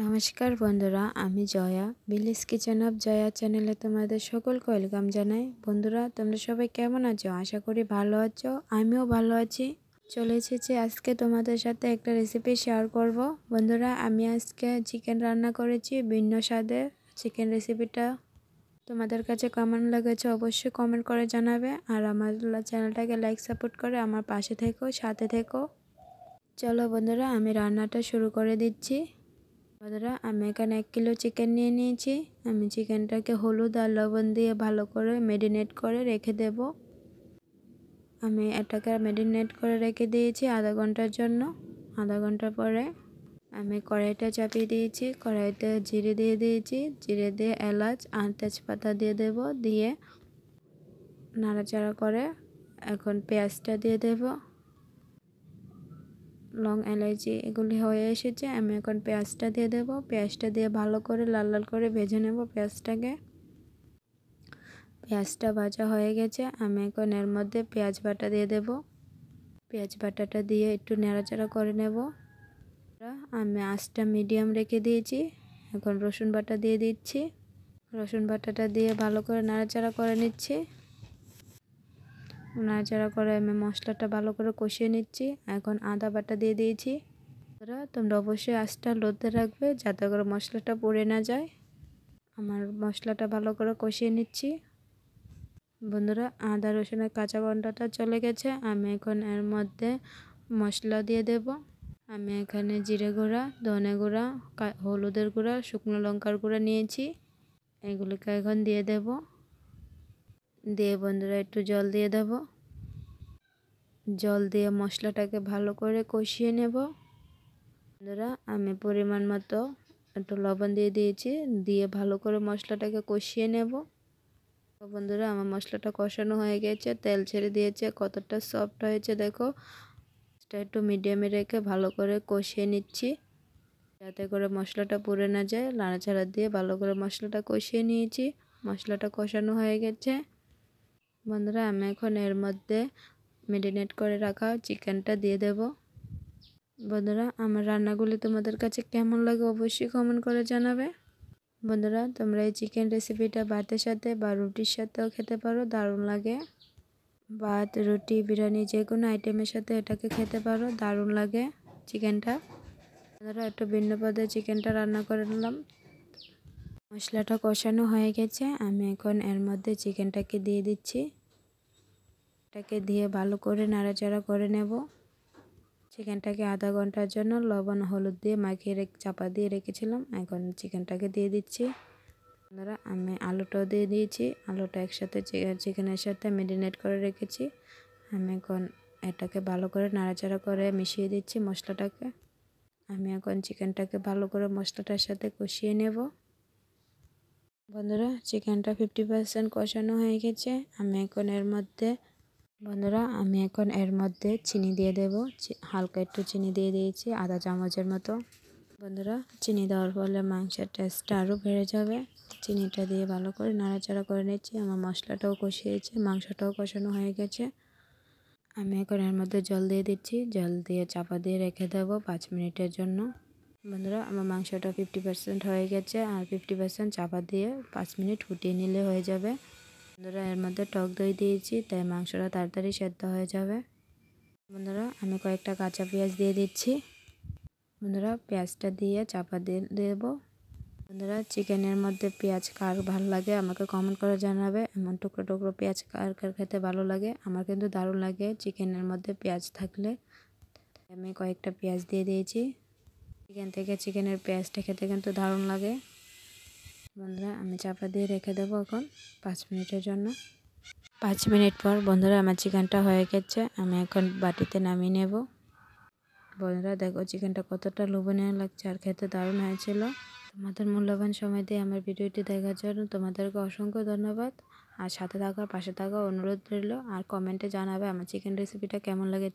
নমস্কার বন্ধুরা, আমি Jaya. Village kitchen of Jaya চ্যানেলে তোমাদের সকলকে ওয়েলকাম জানাই। বন্ধুরা, তোমরা সবাই কেমন আছো? আশা করি ভালো আছো। আমিও ভালো আছি। চলে এসেছি আজকে তোমাদের সাথে একটা রেসিপি শেয়ার করব। বন্ধুরা, আমি আজকে চিকেন রান্না করেছি ভিন্ন স্বাদের। চিকেন রেসিপিটা তোমাদের কাছে কেমন লেগেছে অবশ্যই কমেন্ট করে জানাবে। আর আমার চ্যানেলটাকে লাইক সাপোর্ট করে আমার পাশে থেকো, সাথে থেকো। চলো বন্ধুরা, আমি রান্নাটা শুরু করে দিচ্ছি। বন্ধুরা, আমি এখানে 1 কিলো চিকেন নিয়ে নিয়েছি। আমি চিকেনটাকে হলুদ আর লবণ দিয়ে ভালো করে ম্যারিনেট করে রেখে দেব। আমি এটাকে ম্যারিনেট করে রেখে দিয়েছি আধা ঘন্টার জন্য। আধা ঘন্টা পরে আমি কড়াইটা চাপিয়ে দিয়েছি। কড়াইতে জিরে দিয়ে দিয়েছি। জিরে দিয়ে এলাচ আর তেজপাতা দিয়ে দেব। দিয়ে নাড়াচাড়া করে এখন পেঁয়াজটা দিয়ে দেব। লং এলাচি এগুলি হয়ে এসেছে। আমি এখন পেঁয়াজটা দিয়ে দেব। পেঁয়াজটা দিয়ে ভালো করে লাল লাল করে ভেজে নেব পেঁয়াজটাকে। পেঁয়াজটা ভাজা হয়ে গেছে। আমি এখন এর মধ্যে পেঁয়াজ বাটা দিয়ে দেব। পেঁয়াজ বাটাটা দিয়ে একটু নাড়াচাড়া করে নেব। আমি আঁচটা মিডিয়াম রেখে দিয়েছি। এখন রসুন বাটা দিয়ে দিচ্ছি। রসুন বাটাটা দিয়ে ভালো করে নাড়াচাড়া করে নিচ্ছি। নাড়াচাড়া করে আমি মশলাটা ভালো করে কষিয়ে নিচ্ছি। এখন আদা বাটা দিয়ে দিয়েছি। তোমরা অবশ্যই আঁচটা লোতে রাখবে যাতে করে মশলাটা পুড়ে না যায়। আমার মশলাটা ভালো করে কষিয়ে নিচ্ছি। বন্ধুরা, আদা রসুনের কাঁচা গন্ধটা চলে গেছে। আমি এখন এর মধ্যে মশলা দিয়ে দেব। আমি এখানে জিরে গুঁড়া, ধনে গুঁড়া, হলুদের গুঁড়া, শুকনো লঙ্কার গুঁড়া নিয়েছি। এগুলোকে এখন দিয়ে দেব। দিয়ে বন্ধুরা একটু জল দিয়ে দেব। জল দিয়ে মশলাটাকে ভালো করে কষিয়ে নেব। বন্ধুরা, আমি পরিমাণ মতো একটু লবণ দিয়ে দিয়েছি। দিয়ে ভালো করে মশলাটাকে কষিয়ে নেব। বন্ধুরা, আমার মশলাটা কষানো হয়ে গেছে, তেল ছেড়ে দিয়েছে। কতটা সফট হয়েছে দেখো। এটা একটু মিডিয়ামে রেখে ভালো করে কষিয়ে নিচ্ছি যাতে করে মশলাটা পুড়ে না যায়। নাড়াচাড়া দিয়ে ভালো করে মশলাটা কষিয়ে নিয়েছি। মশলাটা কষানো হয়ে গেছে। বন্ধুরা, আমি এখন এর মধ্যে ম্যারিনেট করে রাখা চিকেনটা দিয়ে দেব। বন্ধুরা, আমার রান্নাগুলি তোমাদের কাছে কেমন লাগে অবশ্যই কমেন্ট করে জানাবে। বন্ধুরা, তোমরা এই চিকেন রেসিপিটা ভাতের সাথে বা রুটির সাথেও খেতে পারো, দারুণ লাগে। ভাত, রুটি, বিরিয়ানি যে কোনো আইটেমের সাথে এটাকে খেতে পারো, দারুণ লাগে চিকেনটা। বন্ধুরা, একটু ভিন্ন পদে চিকেনটা রান্না করে নিলাম। মশলাটা কষানো হয়ে গেছে। আমি এখন এর মধ্যে চিকেনটাকে দিয়ে দিচ্ছি। এটাকে দিয়ে ভালো করে নাড়াচাড়া করে নেব। চিকেনটাকে আধা ঘন্টার জন্য লবণ হলুদ দিয়ে মাখিয়ে চাপা দিয়ে রেখেছিলাম। এখন চিকেনটাকে দিয়ে দিচ্ছি। বন্ধুরা, আমি আলুটাও দিয়ে দিয়েছি। আলুটা একসাথে চিকেনের সাথে ম্যারিনেট করে রেখেছি। আমি এখন এটাকে ভালো করে নাড়াচাড়া করে মিশিয়ে দিচ্ছি মশলাটাকে। আমি এখন চিকেনটাকে ভালো করে মশলাটার সাথে কষিয়ে নেব। বন্ধুরা, চিকেনটা 50% কষানো হয়ে গেছে। আমি এখন এর মধ্যে চিনি দিয়ে দেব। হালকা একটু চিনি দিয়ে দিয়েছি, আধা চামচের মতো। বন্ধুরা, চিনি দেওয়ার ফলে মাংসের টেস্টটা আরও বেড়ে যাবে। চিনিটা দিয়ে ভালো করে নাড়াচাড়া করে নিচ্ছি। আমার মশলাটাও কষিয়েছে, মাংসটাও কষানো হয়ে গেছে। আমি এখন এর মধ্যে জল দিয়ে দিচ্ছি। জল দিয়ে চাপা দিয়ে রেখে দেবো 5 মিনিটের জন্য। বন্ধুরা, আমার মাংসটা 50% হয়ে গেছে। আর 50% চাপা দিয়ে 5 মিনিট ফুটিয়ে নিলে হয়ে যাবে। বন্ধুরা, এর মধ্যে টক দই দিয়েছি, তাই মাংসটা তাড়াতাড়ি সেদ্ধ হয়ে যাবে। বন্ধুরা, আমি কয়েকটা কাঁচা পেঁয়াজ দিয়ে দিচ্ছি। বন্ধুরা, পেঁয়াজটা দিয়ে চাপা দিয়ে দেব। বন্ধুরা, চিকেনের মধ্যে পেঁয়াজ কার ভালো লাগে আমাকে কমেন্ট করে জানাবে। এমন টুকরো টুকরো পেঁয়াজ কার কার খেতে ভালো লাগে। আমার কিন্তু দারুণ লাগে চিকেনের মধ্যে পেঁয়াজ থাকলে। আমি কয়েকটা পেঁয়াজ দিয়ে দিয়েছি। চিকেনের পেঁয়াজটা খেতে কিন্তু দারুণ লাগে। বন্ধুরা, আমি চাপা দিয়ে রেখে দেবো এখন 5 মিনিটের জন্য। 5 মিনিট পর বন্ধুরা, আমার চিকেনটা হয়ে গেছে। আমি এখন বাটিতে নামিয়ে নেব। বন্ধুরা, দেখো চিকেনটা কতটা লোভনীয় লাগছে আর খেতে দারুণ হয়েছিল। তোমাদের মূল্যবান সময় দিয়ে আমার ভিডিওটি দেখার জন্য তোমাদেরকে অসংখ্য ধন্যবাদ। আর সাথে থাকার পাশে থাকা অনুরোধ রইল। আর কমেন্টে জানাবে আমার চিকেন রেসিপিটা কেমন লাগে।